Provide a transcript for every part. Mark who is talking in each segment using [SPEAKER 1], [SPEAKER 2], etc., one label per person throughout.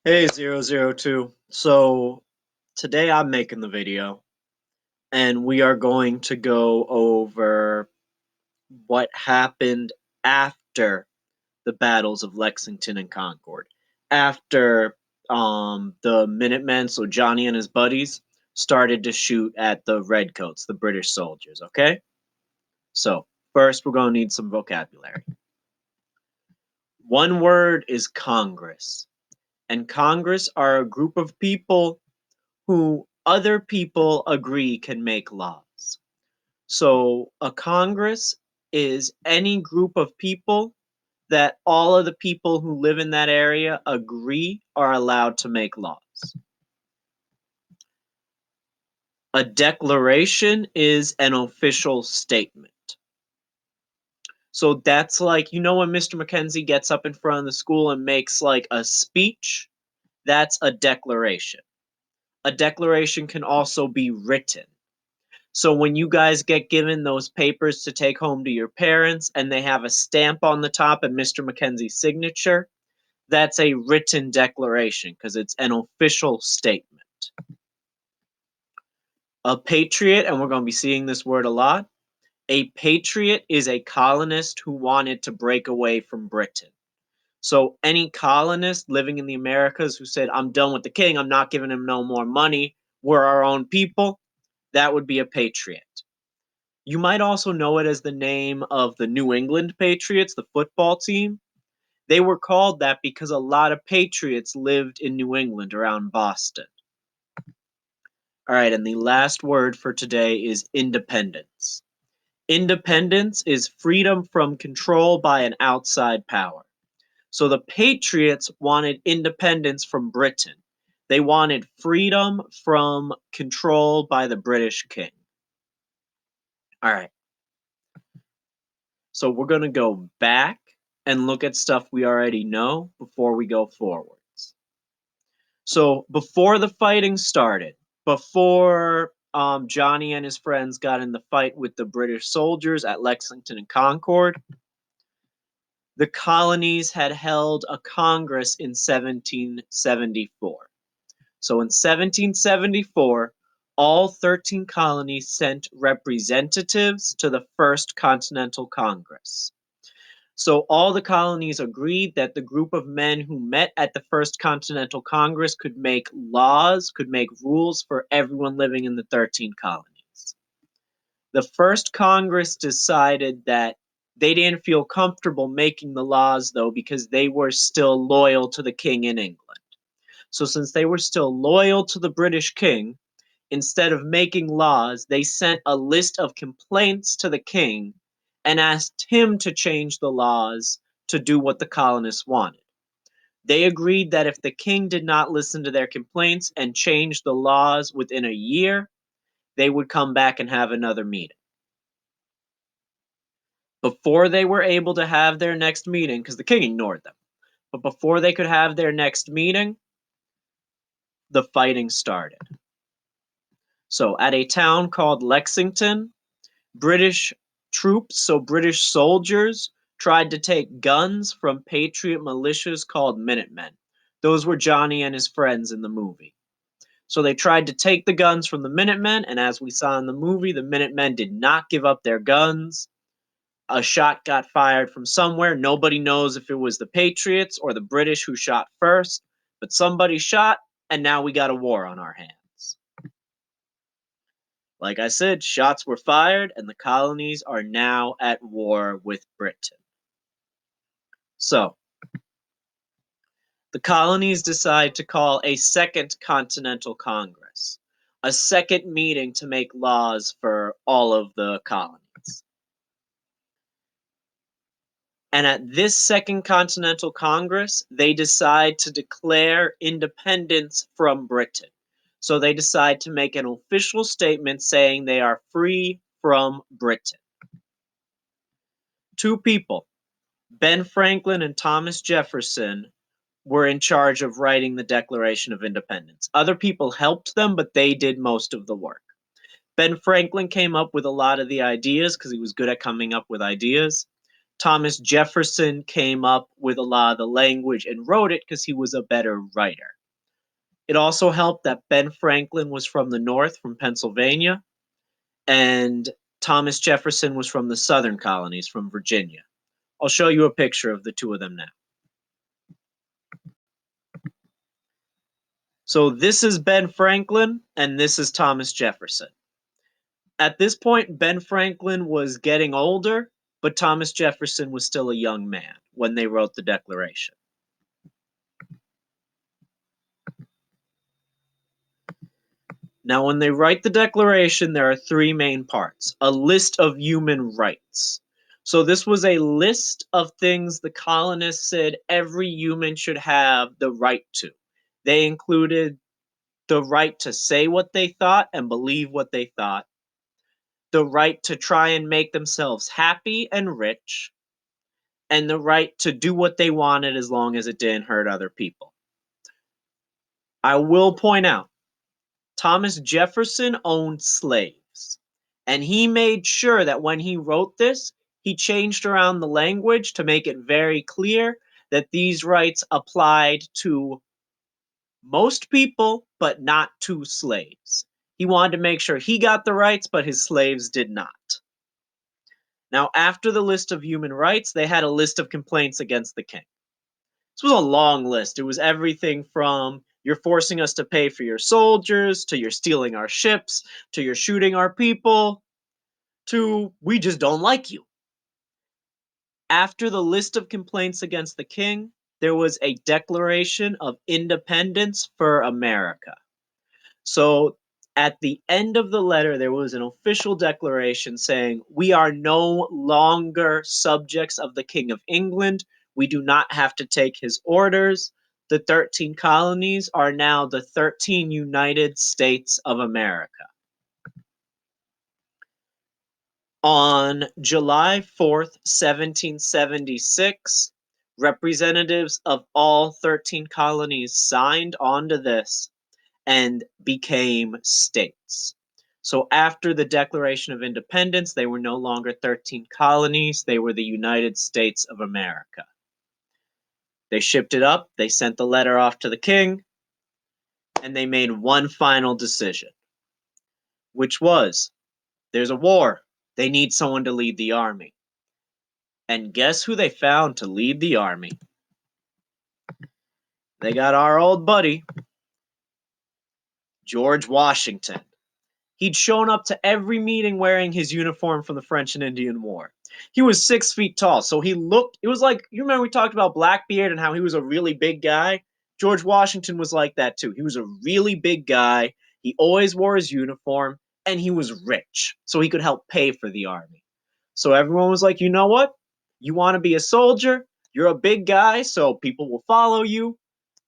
[SPEAKER 1] Hey 002. So today I'm making the video and we are going to go over what happened after the battles of Lexington and Concord. After the Minutemen, so Johnny and his buddies, started to shoot at the Redcoats, the British soldiers, okay? So first we're going to need some vocabulary. One word is Congress. And Congress are a group of people who other people agree can make laws. So a Congress is any group of people that all of the people who live in that area agree are allowed to make laws. A declaration is an official statement. So that's like, when Mr. McKenzie gets up in front of the school and makes like a speech, that's a declaration. A declaration can also be written. So when you guys get given those papers to take home to your parents and they have a stamp on the top and Mr. McKenzie's signature, that's a written declaration because it's an official statement. A patriot, and we're going to be seeing this word a lot, a patriot is a colonist who wanted to break away from Britain. So any colonist living in the Americas who said, I'm done with the king, I'm not giving him no more money, we're our own people, that would be a patriot. You might also know it as the name of the New England Patriots, the football team. They were called that because a lot of patriots lived in New England around Boston. All right, and the last word for today is independence. Independence is freedom from control by an outside power. So the patriots wanted independence from Britain. They wanted freedom from control by the British king. All right. So we're going to go back and look at stuff we already know before we go forwards. So before the fighting started, before Johnny and his friends got in the fight with the British soldiers at Lexington and Concord, the colonies had held a congress in 1774. So in 1774, all 13 colonies sent representatives to the First Continental Congress. So all the colonies agreed that the group of men who met at the First Continental Congress could make laws, could make rules for everyone living in the 13 colonies. The First Congress decided that they didn't feel comfortable making the laws, though, because they were still loyal to the king in England. So since they were still loyal to the British king, instead of making laws, they sent a list of complaints to the king and asked him to change the laws to do what the colonists wanted. They agreed that if the king did not listen to their complaints and change the laws within a year, they would come back and have another meeting. Before they were able to have their next meeting, because the king ignored them, but before they could have their next meeting, the fighting started. So at a town called Lexington, British troops, so British soldiers, tried to take guns from patriot militias called Minutemen. Those were Johnny and his friends in the movie. So they tried to take the guns from the Minutemen, and as we saw in the movie, the Minutemen did not give up their guns. A shot got fired from somewhere. Nobody knows if it was the Patriots or the British who shot first, but somebody shot, and now we got a war on our hands. Like I said, shots were fired, and the colonies are now at war with Britain. So, the colonies decide to call a second Continental Congress, a second meeting to make laws for all of the colonies. And at this Second Continental Congress, they decide to declare independence from Britain. So they decide to make an official statement saying they are free from Britain. Two people, Ben Franklin and Thomas Jefferson, were in charge of writing the Declaration of Independence. Other people helped them, but they did most of the work. Ben Franklin came up with a lot of the ideas because he was good at coming up with ideas. Thomas Jefferson came up with a lot of the language and wrote it because he was a better writer. It also helped that Ben Franklin was from the North, from Pennsylvania, and Thomas Jefferson was from the Southern colonies, from Virginia. I'll show you a picture of the two of them now. So this is Ben Franklin, and this is Thomas Jefferson. At this point, Ben Franklin was getting older, but Thomas Jefferson was still a young man when they wrote the Declaration. Now, when they write the Declaration, there are three main parts. A list of human rights. So this was a list of things the colonists said every human should have the right to. They included the right to say what they thought and believe what they thought, the right to try and make themselves happy and rich, and the right to do what they wanted as long as it didn't hurt other people. I will point out, Thomas Jefferson owned slaves, and he made sure that when he wrote this, he changed around the language to make it very clear that these rights applied to most people, but not to slaves. He wanted to make sure he got the rights, but his slaves did not. Now, after the list of human rights, they had a list of complaints against the king. This was a long list. It was everything from you're forcing us to pay for your soldiers, to you're stealing our ships, to you're shooting our people, to we just don't like you. After the list of complaints against the king, there was a Declaration of Independence for America. So at the end of the letter, there was an official declaration saying, we are no longer subjects of the King of England. We do not have to take his orders. The 13 colonies are now the 13 United States of America. On July 4th, 1776, representatives of all 13 colonies signed onto this and became states. So after the Declaration of Independence, they were no longer 13 colonies, they were the United States of America. They shipped it up, they sent the letter off to the king, and they made one final decision, which was, there's a war, they need someone to lead the army. And guess who they found to lead the army? They got our old buddy, George Washington. He'd shown up to every meeting wearing his uniform from the French and Indian War. He was 6 feet tall, so he looked, it was like, you remember we talked about Blackbeard and how he was a really big guy? George Washington was like that too. He was a really big guy. He always wore his uniform, and he was rich, so he could help pay for the army. So everyone was like, you know what? You want to be a soldier? You're a big guy, so people will follow you,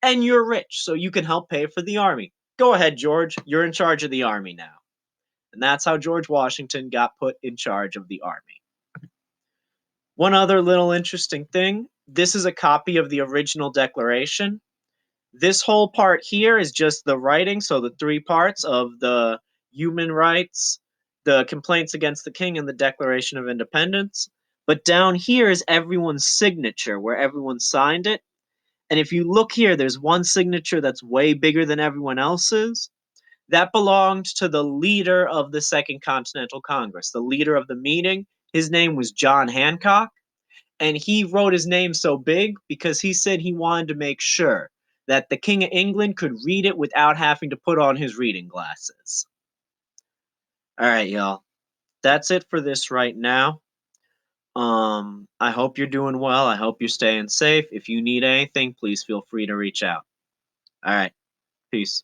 [SPEAKER 1] and you're rich, so you can help pay for the army. Go ahead, George. You're in charge of the army now. And that's how George Washington got put in charge of the army. One other little interesting thing, this is a copy of the original Declaration. This whole part here is just the writing, so the three parts of the human rights, the complaints against the king, and the Declaration of Independence. But down here is everyone's signature, where everyone signed it. And if you look here, there's one signature that's way bigger than everyone else's. That belonged to the leader of the Second Continental Congress, the leader of the meeting. His name was John Hancock, and he wrote his name so big because he said he wanted to make sure that the King of England could read it without having to put on his reading glasses. All right, y'all. That's it for this right now. I hope you're doing well. I hope you're staying safe. If you need anything, please feel free to reach out. All right. Peace.